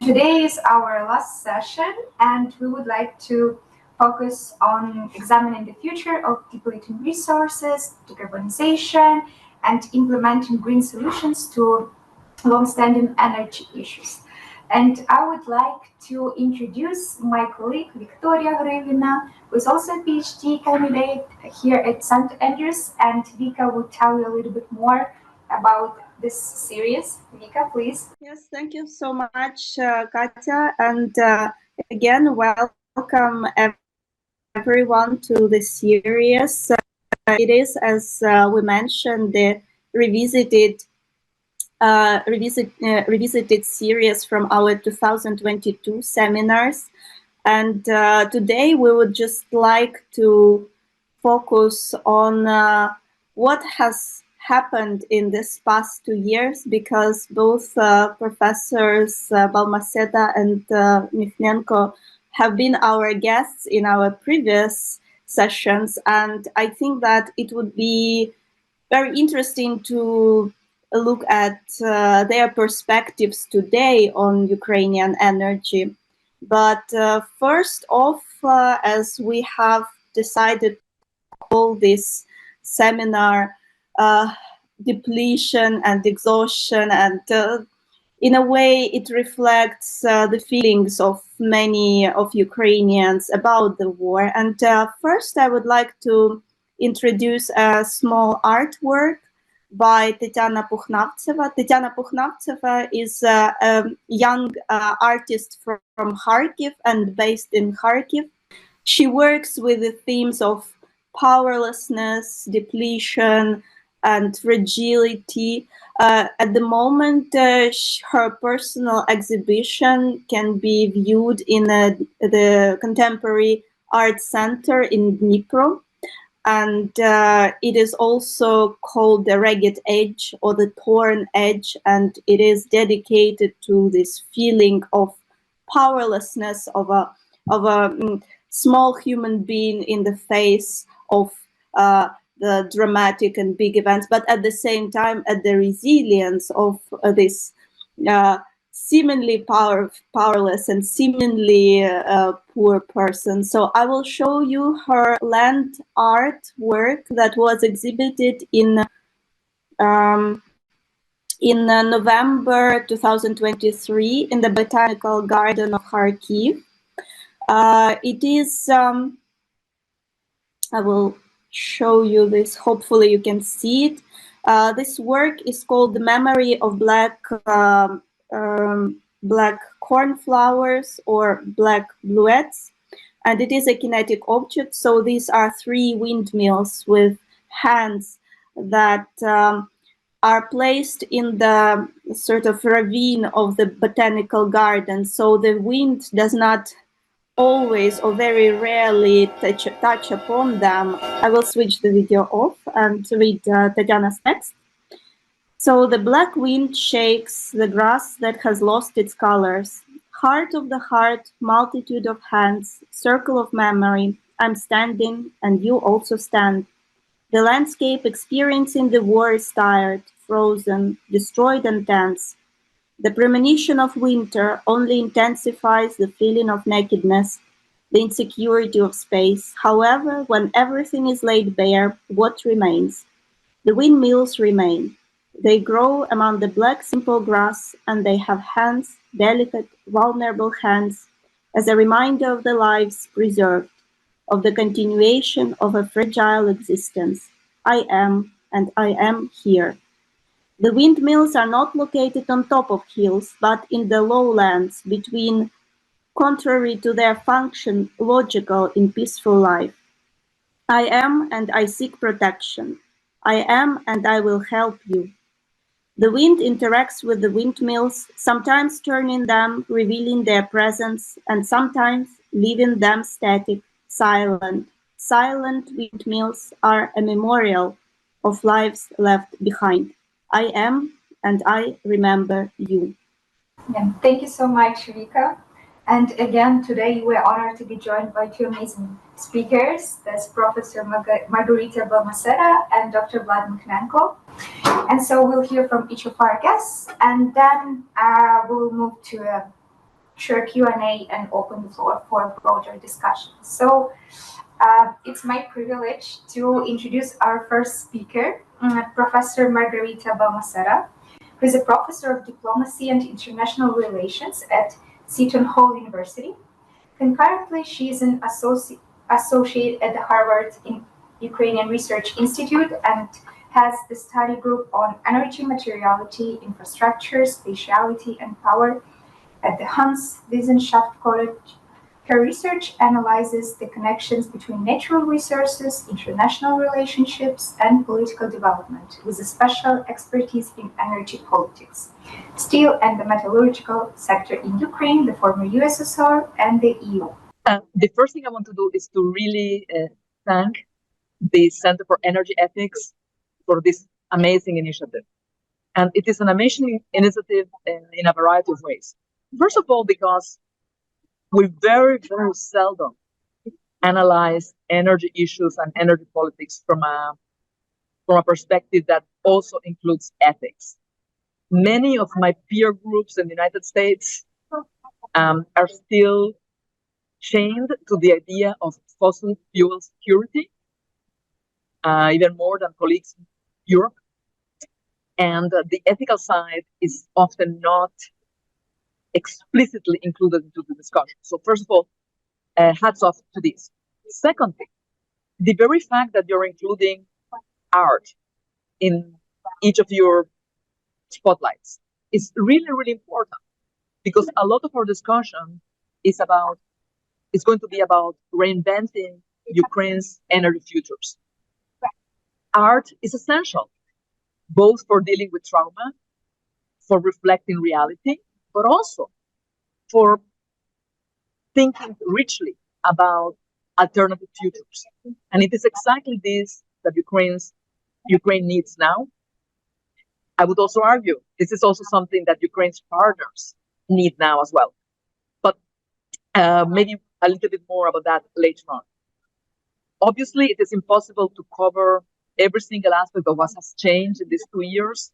Today is our last session, and we would like to focus on examining the future of depleting resources, decarbonization, and implementing green solutions to long-standing energy issues. And I would like to introduce my colleague, Victoria Grevina, who is also a PhD candidate here at St. Andrews, and Vika will tell you a little bit more about this series. Vika, please. Yes, thank you so much, Katya. And again, welcome everyone to the series. It is, as we mentioned, the revisited series from our 2022 seminars. And today we would just like to focus on what has happened in this past 2 years, because both professors Balmaceda and Mykhnenko have been our guests in our previous sessions, and I think that it would be very interesting to look at their perspectives today on Ukrainian energy. But first off, as we have decided to call this seminar depletion and exhaustion, and in a way it reflects the feelings of many of Ukrainians about the war. And first I would like to introduce a small artwork by Tetiana Pukhnavtseva. Tetiana Pukhnavtseva is a young artist from Kharkiv and based in Kharkiv. She works with the themes of powerlessness, depletion, and fragility. At the moment, her personal exhibition can be viewed in the Contemporary Art Center in Dnipro. And it is also called the Ragged Edge or the Torn Edge, and it is dedicated to this feeling of powerlessness of a small human being in the face of the dramatic and big events, but at the same time at the resilience of this seemingly powerless and seemingly poor person. So I will show you her land art work that was exhibited in November 2023 in the Botanical Garden of Kharkiv. It is, I will show you this, hopefully you can see it. This work is called The Memory of Black cornflowers or black bluets, and it is a kinetic object. So these are 3 windmills with hands that are placed in the sort of ravine of the botanical garden. So the wind does not always or very rarely touch upon them. I will switch the video off and read Tatiana's text. So the black wind shakes the grass that has lost its colors. Heart of the heart, multitude of hands, circle of memory. I'm standing and you also stand. The landscape experiencing the war is tired, frozen, destroyed and tense. The premonition of winter only intensifies the feeling of nakedness, the insecurity of space. However, when everything is laid bare, what remains? The windmills remain. They grow among the black simple grass, and they have hands, delicate, vulnerable hands, as a reminder of the lives preserved, of the continuation of a fragile existence. I am, and I am here. The windmills are not located on top of hills, but in the lowlands between, contrary to their function, logical in peaceful life. I am, and I seek protection. I am, and I will help you. The wind interacts with the windmills, sometimes turning them, revealing their presence, and sometimes leaving them static, silent. Silent windmills are a memorial of lives left behind. I am, and I remember you. Yeah, thank you so much, Vika. And again, today we're honored to be joined by 2 amazing speakers. That's Professor Margarita Balmaceda and Dr. Vlad Mykhnenko. And so we'll hear from each of our guests, and then we'll move to a short Q&A and open the floor for a broader discussion. So it's my privilege to introduce our first speaker, Professor Margarita Balmaceda, who is a professor of diplomacy and international relations at Seton Hall University. Concurrently, she is an associate at the Harvard Ukrainian Research Institute and has the study group on energy materiality, infrastructure, spatiality, and power at the Hans Wissenschaft College. Her research analyzes the connections between natural resources, international relationships, and political development, with a special expertise in energy politics, steel and the metallurgical sector in Ukraine, the former USSR, and the EU. The first thing I want to do is to really thank the Center for Energy Ethics for this amazing initiative. And it is an amazing initiative in a variety of ways. First of all, because we very, very seldom analyze energy issues and energy politics from a perspective that also includes ethics. Many of my peer groups in the United States are still chained to the idea of fossil fuel security, even more than colleagues in Europe. And the ethical side is often not explicitly included into the discussion. So first of all, hats off to this. Secondly, the very fact that you're including art in each of your spotlights is really, really important, because a lot of our discussion is going to be about reinventing Ukraine's energy futures. Art is essential, both for dealing with trauma, for reflecting reality, but also for thinking richly about alternative futures. And it is exactly this that Ukraine needs now. I would also argue this is also something that Ukraine's partners need now as well. But maybe a little bit more about that later on. Obviously, it is impossible to cover every single aspect of what has changed in these 2 years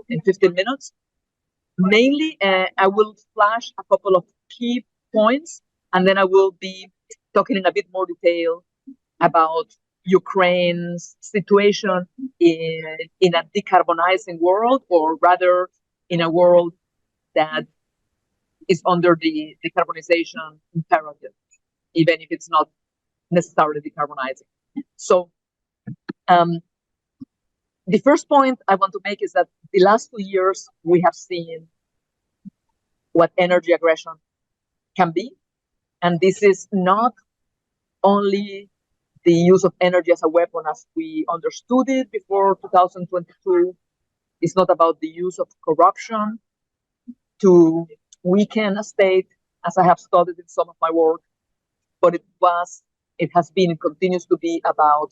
in 15 minutes. Mainly, I will flash a couple of key points, and then I will be talking in a bit more detail about Ukraine's situation in a decarbonizing world, or rather in a world that is under the decarbonization imperative, even if it's not necessarily decarbonizing. So the first point I want to make is that the last 2 years, we have seen what energy aggression can be. And this is not only the use of energy as a weapon as we understood it before 2022. It's not about the use of corruption to weaken a state, as I have studied in some of my work, but it has been and continues to be about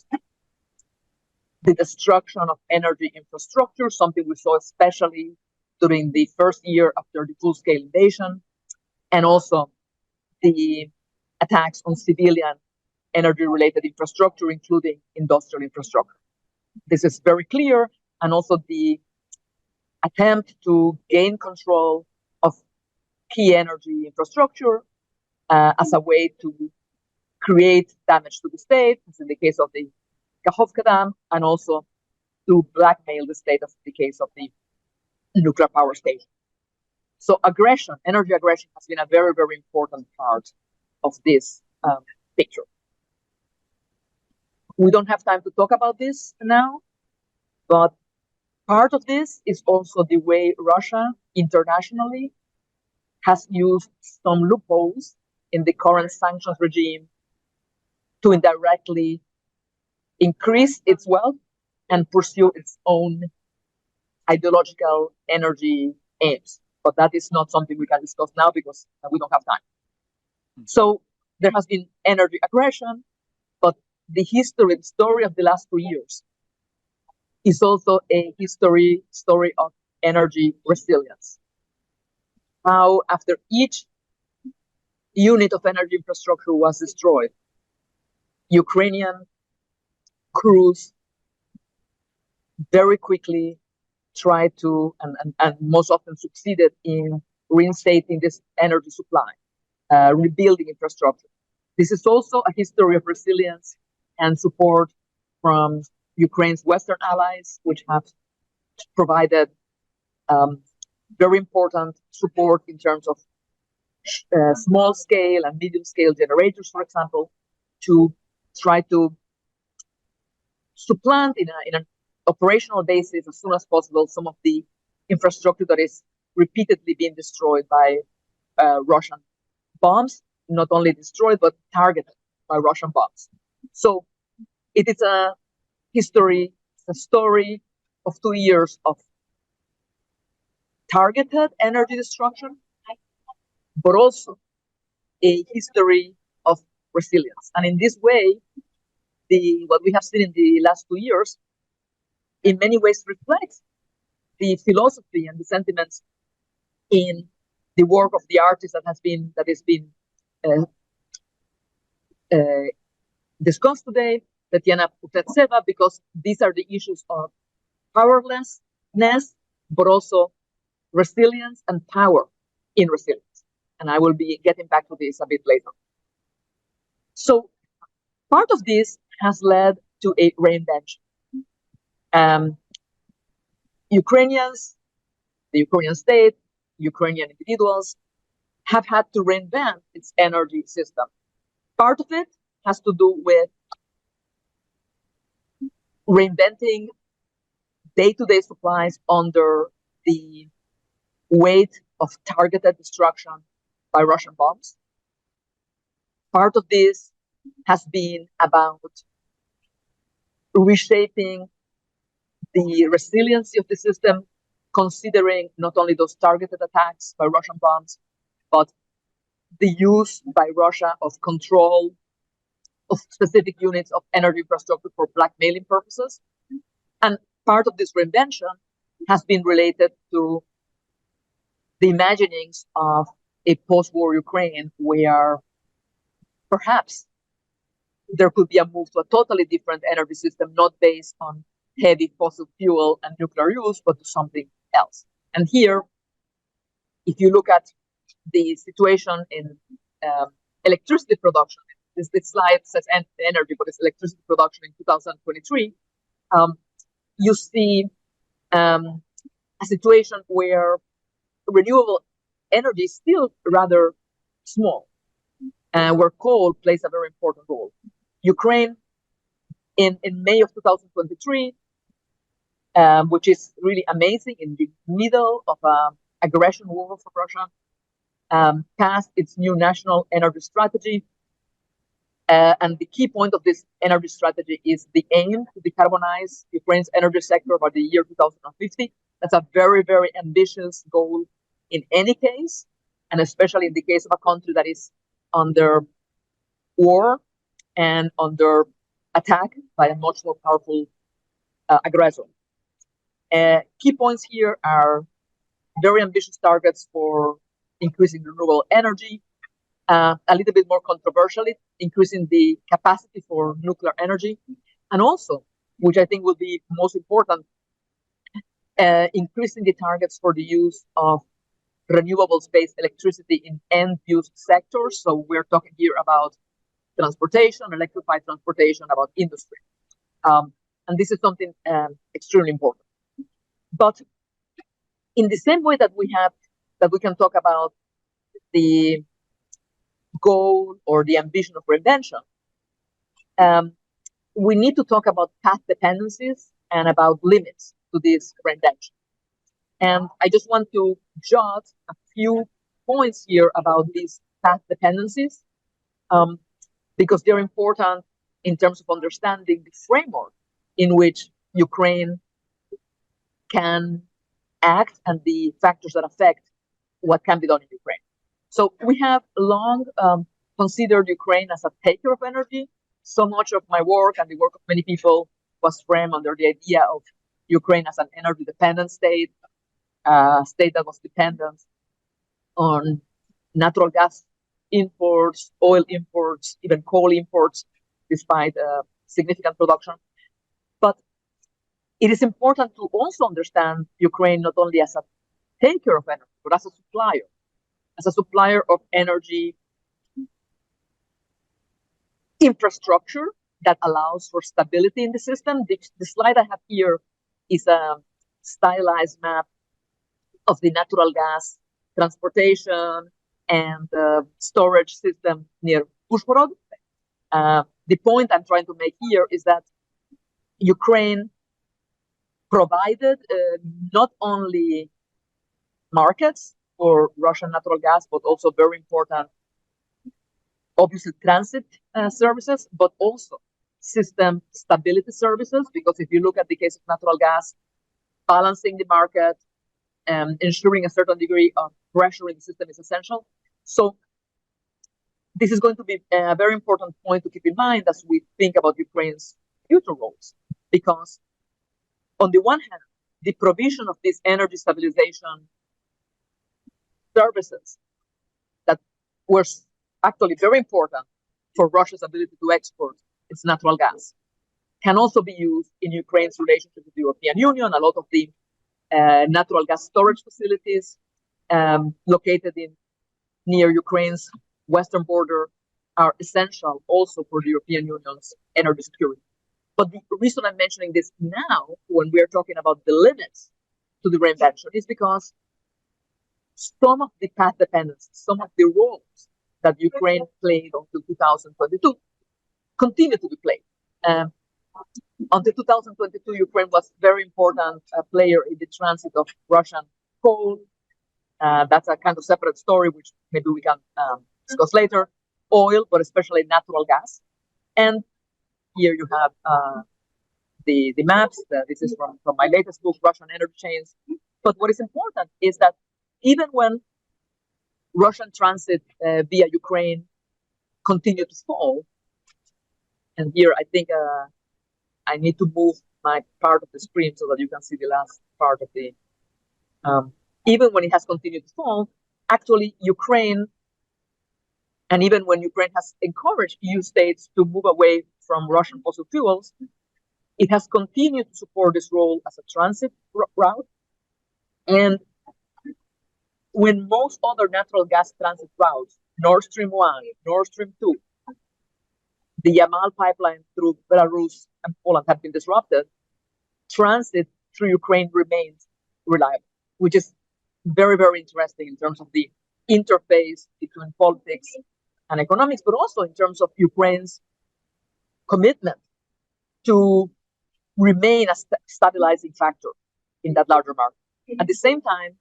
the destruction of energy infrastructure, something we saw especially during the first year after the full-scale invasion, and also the attacks on civilian energy-related infrastructure, including industrial infrastructure. This is very clear, and also the attempt to gain control of key energy infrastructure as a way to create damage to the state, as in the case of the Kakhovka Dam, and also to blackmail the state, as in the case of the nuclear power station. So energy aggression has been a very, very important part of this picture. We don't have time to talk about this now, but part of this is also the way Russia internationally has used some loopholes in the current sanctions regime to indirectly increase its wealth and pursue its own ideological energy aims. But that is not something we can discuss now because we don't have time. So there has been energy aggression, but the story of the last 2 years is also a story of energy resilience. How after each unit of energy infrastructure was destroyed, Ukrainian crews very quickly tried to, and most often succeeded in reinstating this energy supply, rebuilding infrastructure. This is also a history of resilience and support from Ukraine's Western allies, which have provided very important support in terms of small scale and medium scale generators, for example, to try to supplant in an operational basis as soon as possible some of the infrastructure that is repeatedly being destroyed by Russian bombs, not only destroyed, but targeted by Russian bombs. So it is a history, a story of 2 years of targeted energy destruction, but also a history of resilience. And in this way, what we have seen in the last 2 years, in many ways reflects the philosophy and the sentiments in the work of the artist that has been discussed today, Tatiana Putletseva, because these are the issues of powerlessness, but also resilience and power in resilience. And I will be getting back to this a bit later. So part of this has led to a reinvention. Ukrainians, the Ukrainian state, Ukrainian individuals have had to reinvent its energy system. Part of it has to do with reinventing day-to-day supplies under the weight of targeted destruction by Russian bombs. Part of this has been about reshaping the resiliency of the system, considering not only those targeted attacks by Russian bombs, but the use by Russia of control of specific units of energy infrastructure for blackmailing purposes. And part of this reinvention has been related to the imaginings of a post-war Ukraine where perhaps there could be a move to a totally different energy system, not based on heavy fossil fuel and nuclear use, but to something else. And here, if you look at the situation in electricity production, this slide says energy, but it's electricity production in 2023, you see a situation where renewable energy is still rather small, and where coal plays a very important role. Ukraine, in May of 2023, which is really amazing, in the middle of an aggression war for Russia, passed its new national energy strategy. And the key point of this energy strategy is the aim to decarbonize Ukraine's energy sector by the year 2050. That's a very, very ambitious goal in any case, and especially in the case of a country that is under war and under attack by a much more powerful aggressor. Key points here are very ambitious targets for increasing renewable energy, a little bit more controversially, increasing the capacity for nuclear energy, and also, which I think will be most important, increasing the targets for the use of renewables-based electricity in end-use sectors. So we're talking here about transportation, electrified transportation, about industry. And this is something extremely important. But in the same way that we can talk about the goal or the ambition of reinvention, we need to talk about path dependencies and about limits to this reinvention. And I just want to jot a few points here about these path dependencies, because they're important in terms of understanding the framework in which Ukraine can act and the factors that affect what can be done in Ukraine. So we have long considered Ukraine as a taker of energy. So much of my work and the work of many people was framed under the idea of Ukraine as an energy dependent state, a state that was dependent on natural gas imports, oil imports, even coal imports, despite significant production. But it is important to also understand Ukraine not only as a taker of energy, but as a supplier as a supplier of energy infrastructure that allows for stability in the system. The slide I have here is a stylized map of the natural gas transportation and storage system near Uzhhorod. The point I'm trying to make here is that Ukraine provided not only markets for Russian natural gas, but also very important, obviously, transit services, but also system stability services. Because if you look at the case of natural gas, balancing the market and ensuring a certain degree of pressure in the system is essential. So this is going to be a very important point to keep in mind as we think about Ukraine's future roles. Because on the one hand, the provision of these energy stabilization services that were actually very important for Russia's ability to export its natural gas can also be used in Ukraine's relationship with the European Union. A lot of the natural gas storage facilities located near Ukraine's western border are essential also for the European Union's energy security. But the reason I'm mentioning this now, when we're talking about the limits to the reinvention, is because some of the path dependencies, some of the roles that Ukraine played until 2022 continue to be played. Until 2022, Ukraine was a very important player in the transit of Russian coal. That's a kind of separate story, which maybe we can discuss later. Oil, but especially natural gas. And here you have the maps. This is from my latest book, Russian Energy Chains. But what is important is that even when Russian transit via Ukraine continued to fall, and here I think I need to move my part of the screen so that you can see the last part of the, even when it has continued to fall, actually Ukraine, and even when Ukraine has encouraged EU states to move away from Russian fossil fuels, it has continued to support this role as a transit route. And when most other natural gas transit routes, Nord Stream 1, Nord Stream 2, the Yamal pipeline through Belarus and Poland have been disrupted, transit through Ukraine remains reliable, which is very, very interesting in terms of the interface between politics and economics, but also in terms of Ukraine's commitment to remain a stabilizing factor in that larger market. At the same time,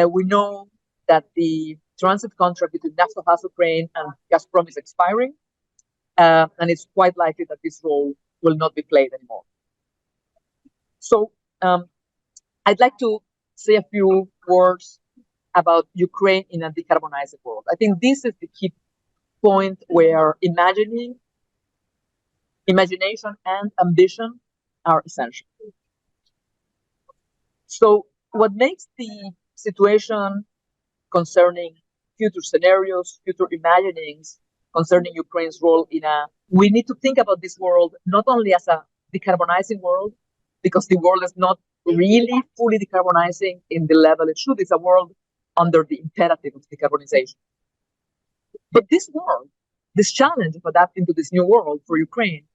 we know that the transit contract between Naftogaz Ukraine and Gazprom is expiring, and it's quite likely that this role will not be played anymore. So I'd like to say a few words about Ukraine in a decarbonizing world. I think this is the key point where imagination and ambition are essential. So what makes the situation concerning future scenarios, future imaginings concerning Ukraine's role we need to think about this world not only as a decarbonizing world, because the world is not really fully decarbonizing in the level it should. It's a world under the imperative of decarbonization. But this world, this challenge of adapting to this new world for Ukraine,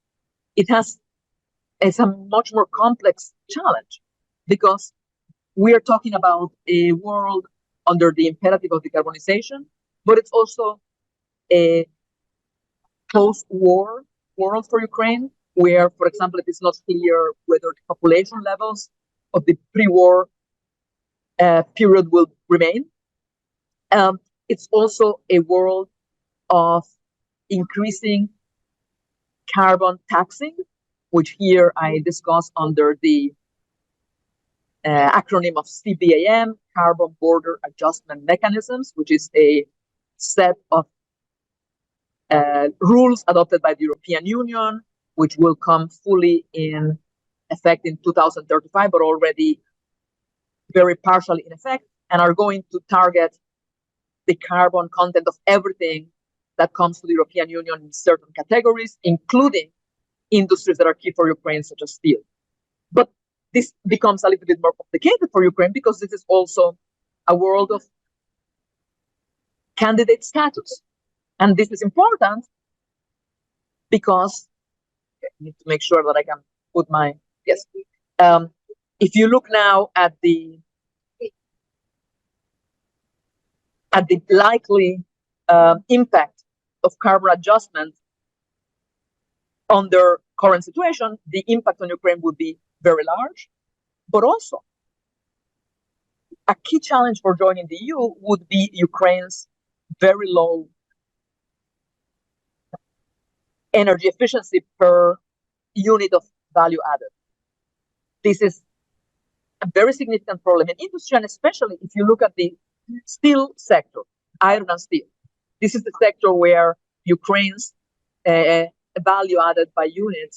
it's a much more complex challenge, because we are talking about a world under the imperative of decarbonization, but it's also a post-war world for Ukraine, where, for example, it is not clear whether the population levels of the pre-war period will remain. It's also a world of increasing carbon taxing, which here I discuss under the acronym of CBAM, Carbon Border Adjustment Mechanisms, which is a set of rules adopted by the European Union, which will come fully in effect in 2035, but already very partially in effect, and are going to target the carbon content of everything that comes to the European Union in certain categories, including industries that are key for Ukraine, such as steel. But this becomes a little bit more complicated for Ukraine, because this is also a world of candidate status. And this is important because I need to make sure that I can put my, yes. If you look now at the likely impact of carbon adjustment on their current situation, the impact on Ukraine would be very large. But also, a key challenge for joining the EU would be Ukraine's very low energy efficiency per unit of value added. This is a very significant problem in industry, and especially if you look at the steel sector, iron and steel. This is the sector where Ukraine's value added by unit,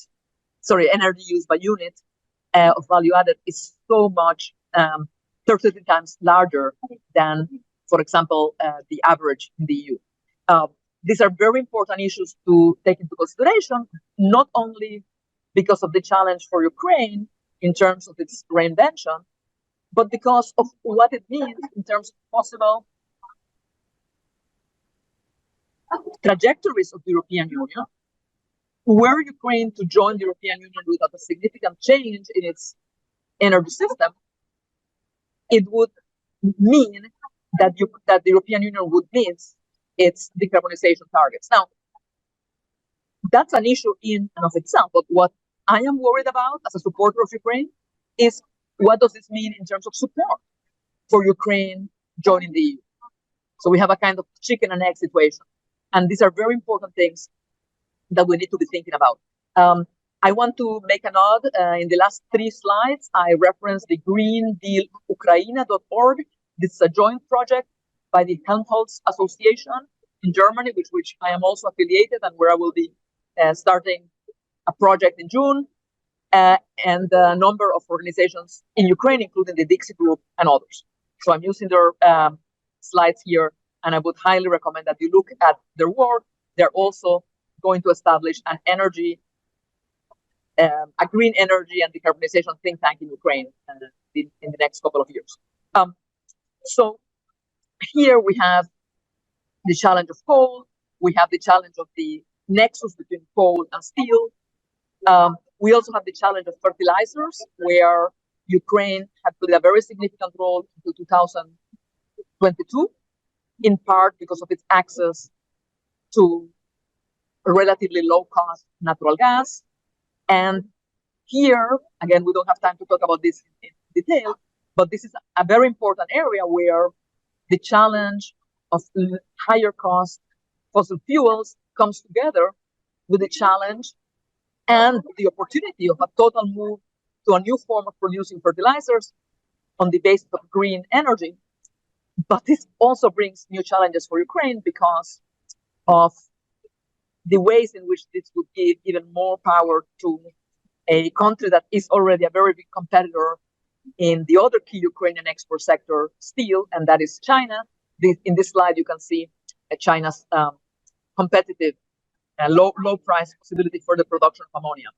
energy used by unit of value added is so much 30 times larger than, for example, the average in the EU. These are very important issues to take into consideration, not only because of the challenge for Ukraine in terms of its reinvention, but because of what it means in terms of possible trajectories of the European Union. Were Ukraine to join the European Union without a significant change in its energy system, it would mean that the European Union would miss its decarbonization targets. Now, that's an issue in and of itself, but what I am worried about as a supporter of Ukraine is what does this mean in terms of support for Ukraine joining the EU? So we have a kind of chicken and egg situation. And these are very important things that we need to be thinking about. I want to make a nod. In the last 3 slides, I referenced the greendealukraine.org. This is a joint project by the Helmholtz Association in Germany, with which I am also affiliated and where I will be starting a project in June, and a number of organizations in Ukraine, including the Dixie Group and others. So I'm using their slides here, and I would highly recommend that you look at their work. They're also going to establish an energy, a green energy and decarbonization think tank in Ukraine in the next couple of years. So here we have the challenge of coal. We have the challenge of the nexus between coal and steel. We also have the challenge of fertilizers, where Ukraine had played a very significant role until 2022, in part because of its access to relatively low-cost natural gas. And here, again, we don't have time to talk about this in detail, but this is a very important area where the challenge of higher cost fossil fuels comes together with the challenge and the opportunity of a total move to a new form of producing fertilizers on the basis of green energy. But this also brings new challenges for Ukraine because of the ways in which this would give even more power to a country that is already a very big competitor in the other key Ukrainian export sector, steel, and that is China. In this slide, you can see China's competitive low price possibility for the production of ammonia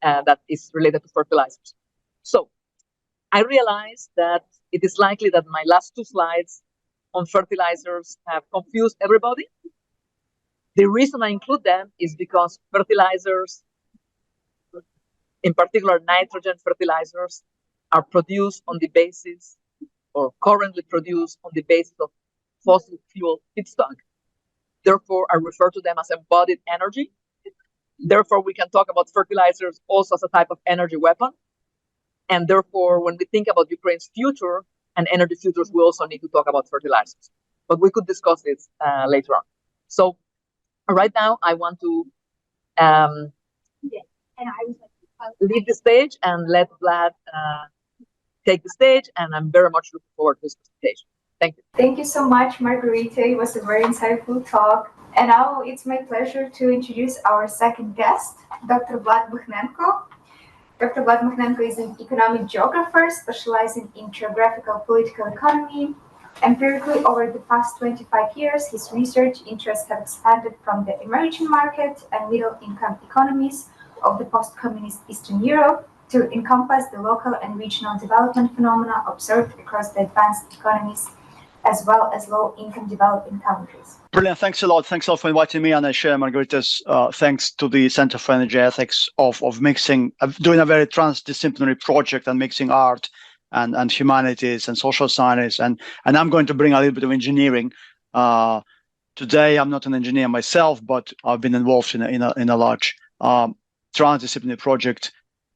that is related to fertilizers. So I realize that it is likely that my last 2 slides on fertilizers have confused everybody. The reason I include them is because fertilizers, in particular nitrogen fertilizers, are produced on the basis, or currently produced on the basis of fossil fuel feedstock. Therefore, I refer to them as embodied energy. Therefore, we can talk about fertilizers also as a type of energy weapon. And therefore, when we think about Ukraine's future and energy futures, we also need to talk about fertilizers. But we could discuss this later on. So right now, I want to leave the stage and let Vlad take the stage. And I'm very much looking forward to this presentation. Thank you. Thank you so much, Margarita. It was a very insightful talk. And now it's my pleasure to introduce our second guest, Dr. Vlad Mykhnenko. Dr. Vlad Mykhnenko is an economic geographer specializing in geographical political economy. Empirically, over the past 25 years, his research interests have expanded from the emerging market and middle-income economies of the post-communist Eastern Europe to encompass the local and regional development phenomena observed across the advanced economies as well as low-income developing countries. Brilliant. Thanks a lot. Thanks a lot for inviting me. And I share Margarita's thanks to the Center for Energy Ethics of doing a very transdisciplinary project and mixing art and humanities and social sciences. And I'm going to bring a little bit of engineering. Today, I'm not an engineer myself, but I've been involved in a large transdisciplinary project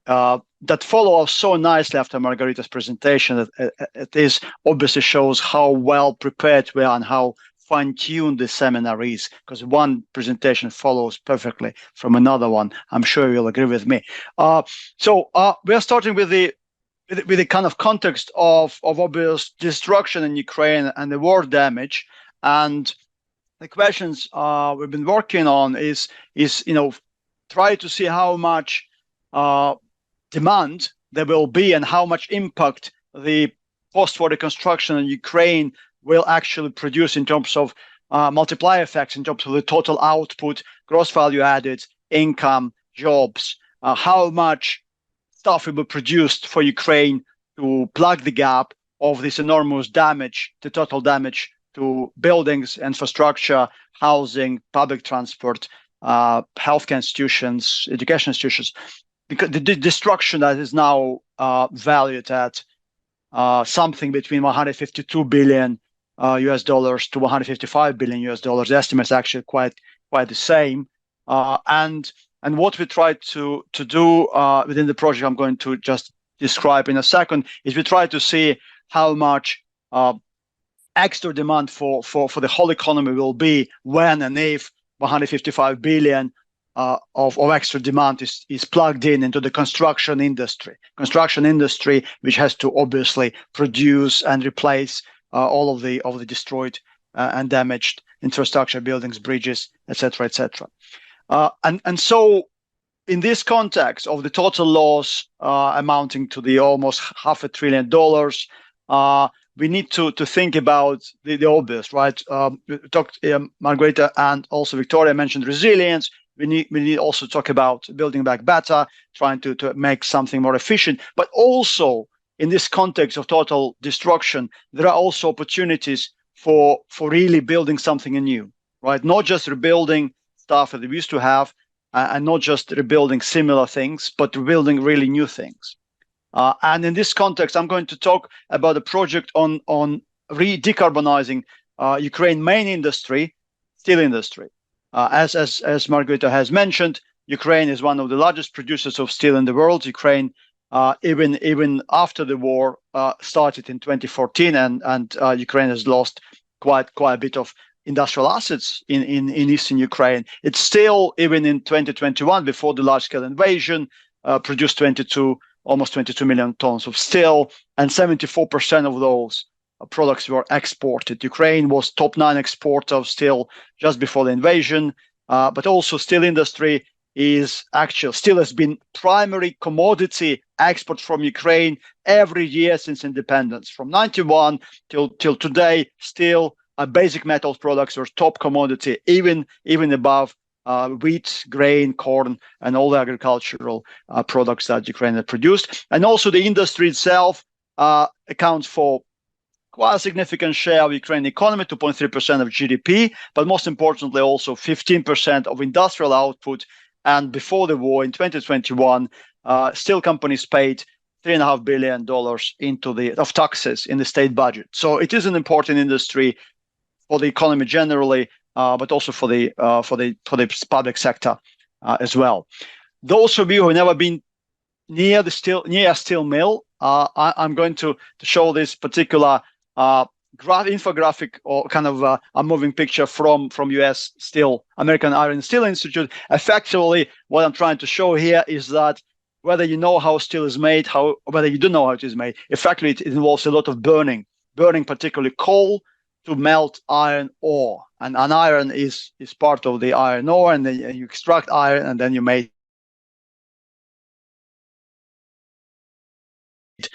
that follows so nicely after Margarita's presentation. It is obviously shows how well prepared we are and how fine-tuned the seminar is, because one presentation follows perfectly from another one. I'm sure you'll agree with me. So we are starting with the kind of context of obvious destruction in Ukraine and the war damage. And the questions we've been working on is try to see how much demand there will be and how much impact the post-war reconstruction in Ukraine will actually produce in terms of multiplier effects, in terms of the total output, gross value added, income, jobs, how much stuff will be produced for Ukraine to plug the gap of this enormous damage, the total damage to buildings, infrastructure, housing, public transport, healthcare institutions, education institutions, because the destruction that is now valued at something between 152 billion US dollars to 155 billion US dollars. The estimate is actually quite the same. And what we try to do within the project, I'm going to just describe in a second, is we try to see how much extra demand for the whole economy will be when and if 155 billion of extra demand is plugged into the construction industry, which has to obviously produce and replace all of the destroyed and damaged infrastructure, buildings, bridges, etc., etc. And so, in this context of the total loss amounting to the almost $500 billion, we need to think about the obvious, right? Margarita and also Victoria mentioned resilience. We need also talk about building back better, trying to make something more efficient, but also in this context of total destruction, there are also opportunities for really building something anew, right? Not just rebuilding stuff that we used to have, and not just rebuilding similar things, but rebuilding really new things. And in this context, I'm going to talk about a project on decarbonizing Ukraine's main industry, steel industry. As Margarita has mentioned, Ukraine is one of the largest producers of steel in the world. Ukraine, even after the war started in 2014, and Ukraine has lost quite a bit of industrial assets in eastern Ukraine. It's still, even in 2021, before the large-scale invasion, produced almost 22 million tons of steel, and 74% of those products were exported. Ukraine was top 9 exporter of steel just before the invasion, but also steel industry steel has been primary commodity export from Ukraine every year since independence. From 91 till today, steel, basic metals products were top commodity, even above wheat, grain, corn, and all the agricultural products that Ukraine had produced. And also the industry itself accounts for quite a significant share of Ukrainian economy, 2.3% of GDP, but most importantly also 15% of industrial output. And before the war in 2021, steel companies paid $3.5 billion of taxes in the state budget. So it is an important industry for the economy generally, but also for the public sector as well. Those of you who have never been near a steel mill, I'm going to show this particular infographic, or kind of a moving picture from US Steel, American Iron and Steel Institute. Effectively, what I'm trying to show here is that whether you know how steel is made, whether you don't know how it is made, effectively it involves a lot of burning particularly coal to melt iron ore. And iron is part of the iron ore, and then you extract iron, and then you make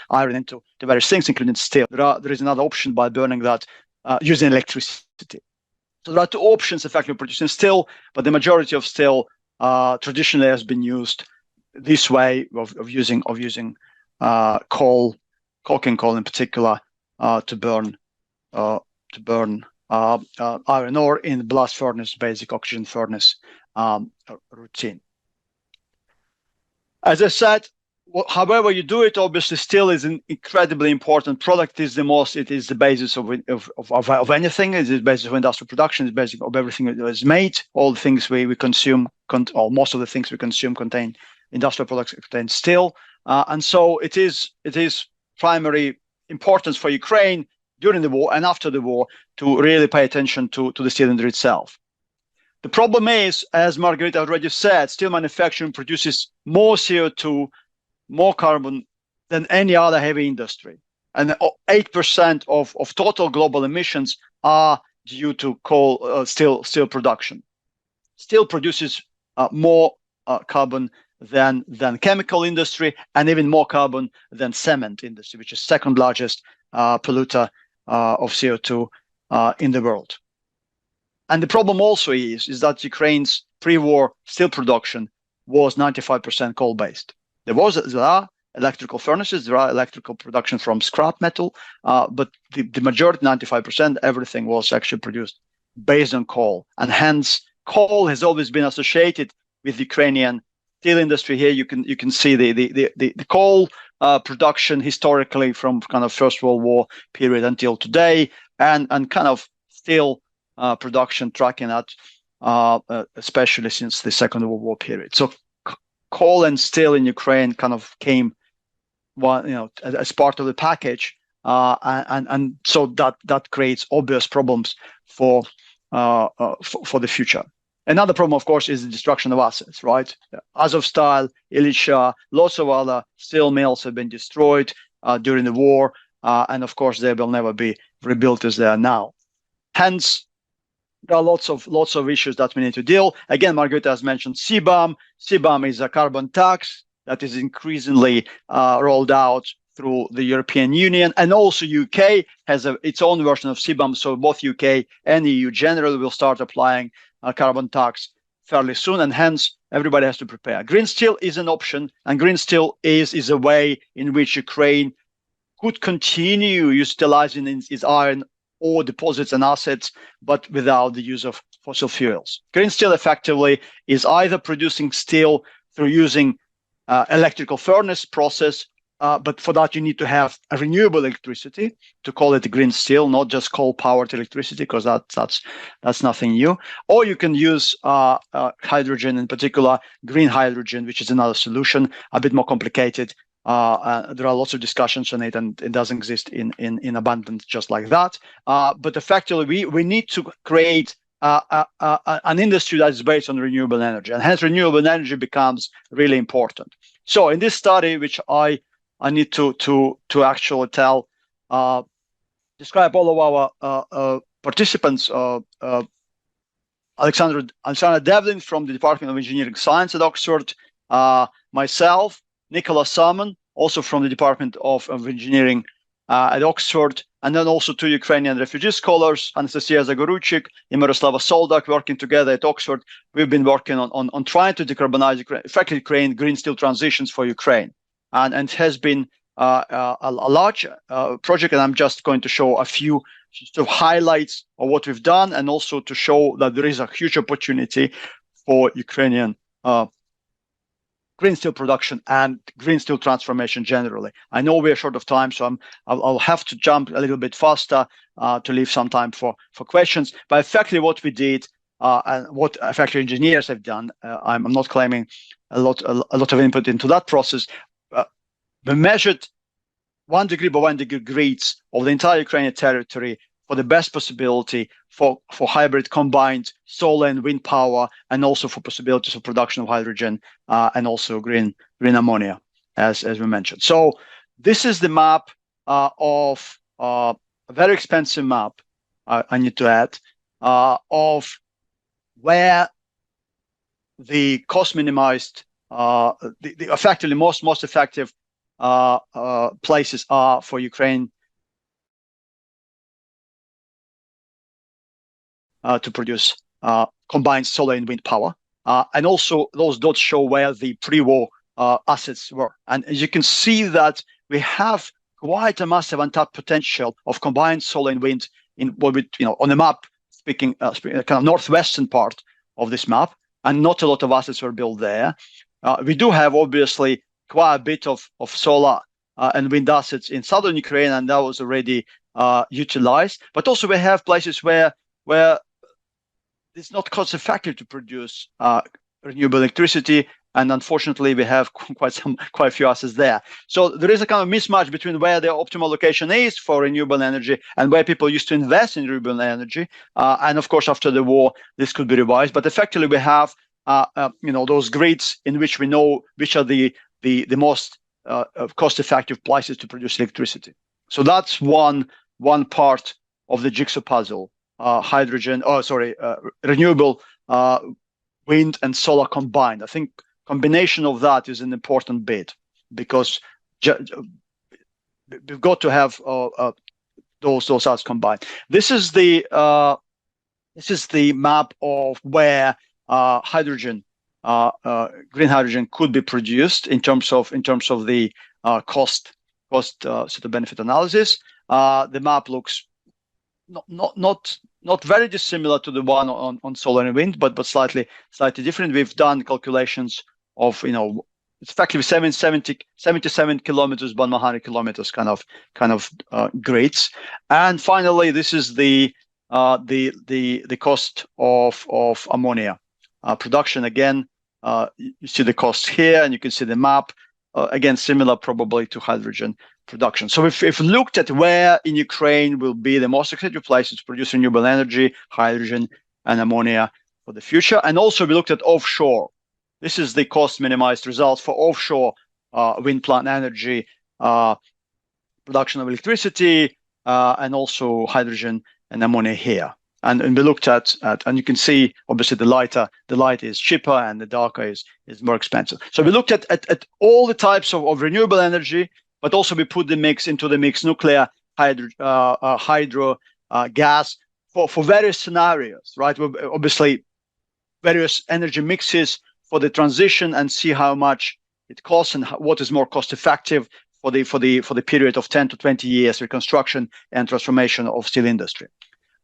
iron into the various things, including steel. There is another option by burning that using electricity. So there are two options effectively producing steel, but the majority of steel traditionally has been used this way of using coal, coking coal in particular, to burn burn iron ore in the blast furnace, basic oxygen furnace routine. As I said, however you do it, obviously steel is an incredibly important product. It is the basis of anything. It is the basis of industrial production. It's the basis of everything that is made. All the things we consume, or most of the things we consume contain industrial products, contain steel. And so it is primary importance for Ukraine during the war and after the war to really pay attention to the steel industry itself. The problem is, as Margarita already said, steel manufacturing produces more CO2, more carbon than any other heavy industry. And 8% of total global emissions are due to steel production. Steel produces more carbon than chemical industry, and even more carbon than cement industry, which is second largest polluter of CO2 in the world. And the problem also is that Ukraine's pre-war steel production was 95% coal-based. There are electrical furnaces, there are electrical production from scrap metal, but the majority, 95%, everything was actually produced based on coal. And hence, coal has always been associated with Ukrainian steel industry. Here you can see the coal production historically from kind of First World War period until today, and kind of steel production tracking that, especially since the Second World War period. So coal and steel in Ukraine kind of came, as part of the package, and so that creates obvious problems for the future. Another problem, of course, is the destruction of assets, right? Azovstal, Illycha, lots of other steel mills have been destroyed during the war, and of course they will never be rebuilt as they are now. Hence, there are lots of issues that we need to deal. Again, Margarita has mentioned CBAM. CBAM is a carbon tax that is increasingly rolled out through the European Union, and also UK has its own version of CBAM. So both UK and EU generally will start applying a carbon tax fairly soon, and hence everybody has to prepare. Green steel is an option, and green steel is a way in which Ukraine could continue utilizing its iron ore deposits and assets, but without the use of fossil fuels. Green steel effectively is either producing steel through using electrical furnace process, but for that you need to have a renewable electricity to call it green steel, not just coal-powered electricity, because that's nothing new. Or you can use hydrogen, in particular green hydrogen, which is another solution, a bit more complicated. There are lots of discussions on it, and it doesn't exist in abundance just like that. But effectively, we need to create an industry that is based on renewable energy, and hence renewable energy becomes really important. So in this study, which I need to actually describe all of our participants, Alexandra Devlin from the Department of Engineering Science at Oxford, myself, Nicola Salmon, also from the Department of Engineering at Oxford, and then also two Ukrainian refugee scholars, Anastasia Zagoruchik and Miroslava Soldak, working together at Oxford. We've been working on trying to decarbonize effectively create green steel transitions for Ukraine. And it has been a large project, and I'm just going to show a few sort of highlights of what we've done, and also to show that there is a huge opportunity for Ukrainian green steel production and green steel transformation generally. I know we're short of time, so I'll have to jump a little bit faster to leave some time for questions. But effectively what we did and what effectively engineers have done, I'm not claiming a lot of input into that process. We measured 1 degree by 1 degree grids of the entire Ukrainian territory for the best possibility for hybrid combined solar and wind power, and also for possibilities of production of hydrogen and also green ammonia, as we mentioned. So this is the map of a very expensive map, I need to add, of where the cost minimized, the effectively most effective places are for Ukraine to produce combined solar and wind power. And also those dots show where the pre-war assets were. And as you can see that we have quite a massive untapped potential of combined solar and wind in what we, on the map, speaking kind of northwestern part of this map, and not a lot of assets were built there. We do have obviously quite a bit of solar and wind assets in southern Ukraine, and that was already utilized. But also we have places where it's not cost effective to produce renewable electricity, and unfortunately we have quite a few assets there. So there is a kind of mismatch between where the optimal location is for renewable energy and where people used to invest in renewable energy. And of course, after the war, this could be revised. But effectively, we have those grids in which we know which are the most cost-effective places to produce electricity. So that's one part of the jigsaw puzzle. Renewable wind and solar combined. I think combination of that is an important bit, because we've got to have those assets combined. This is the map of where hydrogen, green hydrogen, could be produced in terms of the cost sort of benefit analysis. The map looks not very dissimilar to the one on solar and wind, but slightly different. We've done calculations of it's effectively 77 kilometers by 100 kilometers kind of grids. And finally, this is the cost of ammonia production. Again, you see the cost here, and you can see the map. Again, similar probably to hydrogen production. So if we looked at where in Ukraine will be the most effective places to produce renewable energy, hydrogen, and ammonia for the future, and also we looked at offshore. This is the cost minimized results for offshore wind plant energy, production of electricity, and also hydrogen and ammonia here. And we looked at, and you can see obviously the light is cheaper and the darker is more expensive. So we looked at all the types of renewable energy, but also we put into the mix nuclear, hydro, gas for various scenarios, right? Obviously, various energy mixes for the transition, and see how much it costs and what is more cost effective for the period of 10 to 20 years reconstruction and transformation of steel industry.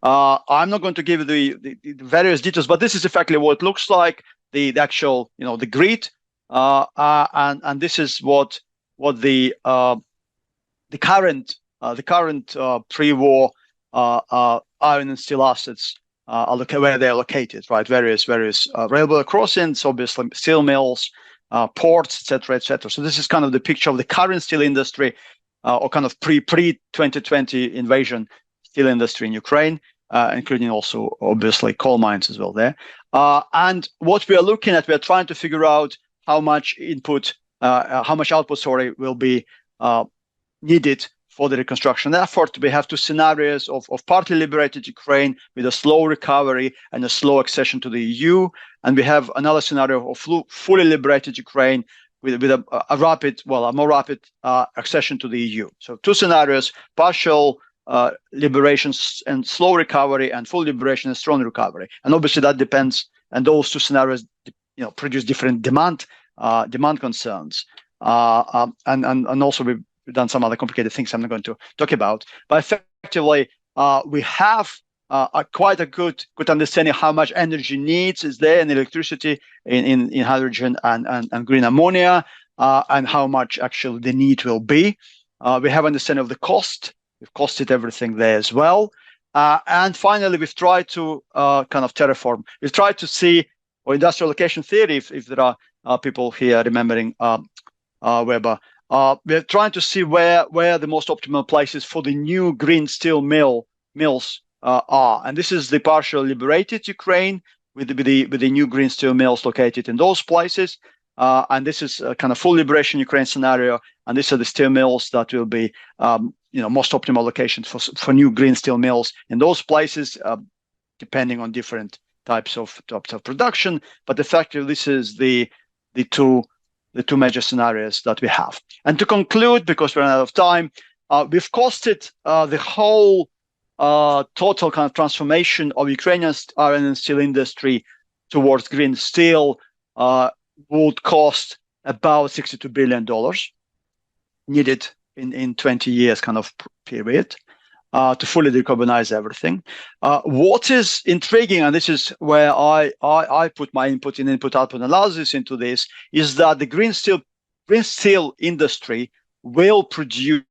I'm not going to give you the various details, but this is effectively what it looks like, the actual, the grid, and this is what the current pre-war iron and steel assets where they're located, right? Various railway crossings, obviously steel mills, ports, etc., etc. So this is kind of the picture of the current steel industry, or kind of pre-2020 invasion steel industry in Ukraine, including also obviously coal mines as well there. And what we are looking at, we are trying to figure out how much output, will be needed for the reconstruction effort. We have two scenarios of partly liberated Ukraine with a slow recovery and a slow accession to the EU, and we have another scenario of fully liberated Ukraine with a more rapid accession to the EU. So two scenarios: partial liberation and slow recovery, and full liberation and strong recovery. And obviously that depends, and those two scenarios produce different demand concerns, and also we've done some other complicated things I'm not going to talk about. But effectively, we have quite a good understanding how much energy needs is there in electricity, in hydrogen and green ammonia, and how much actually the need will be. We have understanding of the cost. We've costed everything there as well. And finally, we've tried to kind of terraform. We've tried to see, or industrial location theory, if there are people here remembering Weber. We're trying to see where the most optimal places for the new green steel mills are. And this is the partially liberated Ukraine with the new green steel mills located in those places. And this is a kind of full liberation Ukraine scenario. And these are the steel mills that will be most optimal locations for new green steel mills in those places, depending on different types of production. But effectively, this is the two major scenarios that we have. And to conclude, because we're out of time, we've costed the whole total kind of transformation of Ukrainian iron and steel industry towards green steel would cost about $62 billion needed in 20 years kind of period. to fully decarbonize everything. What is intriguing, and this is where I put my input in input-output analysis into this, is that the green steel industry will produce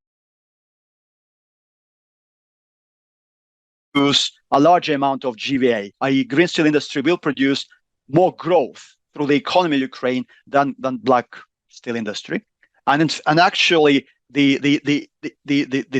a large amount of GVA, i.e. green steel industry will produce more growth through the economy of Ukraine than black steel industry. And actually the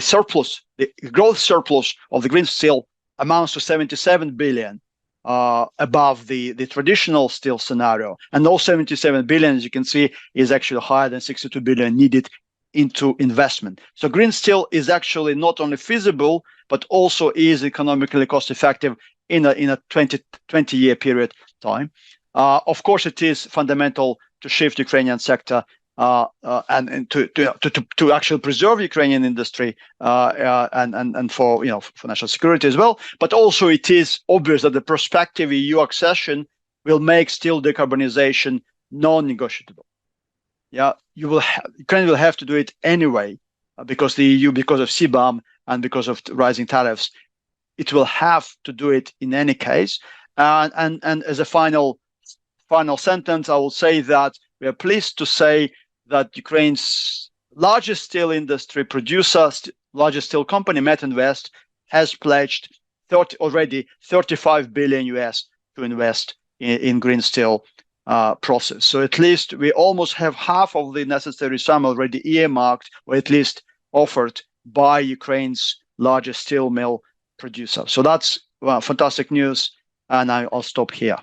surplus, the growth surplus of the green steel amounts to 77 billion above the traditional steel scenario. And those 77 billion, as you can see, is actually higher than 62 billion needed into investment. So green steel is actually not only feasible, but also is economically cost effective in a 20-year period time. Of course, it is fundamental to shift Ukrainian sector and to actually preserve Ukrainian industry and for for national security as well. But also, it is obvious that the prospective EU accession will make steel decarbonization non-negotiable. Yeah, Ukraine will have to do it anyway because the EU, because of CBAM and because of rising tariffs, it will have to do it in any case. And as a final sentence, I will say that we are pleased to say that Ukraine's largest steel industry producer, largest steel company, Metinvest, has pledged already 35 billion US to invest in green steel process. So at least we almost have half of the necessary sum already earmarked, or at least offered by Ukraine's largest steel mill producer. So that's fantastic news, and I'll stop here.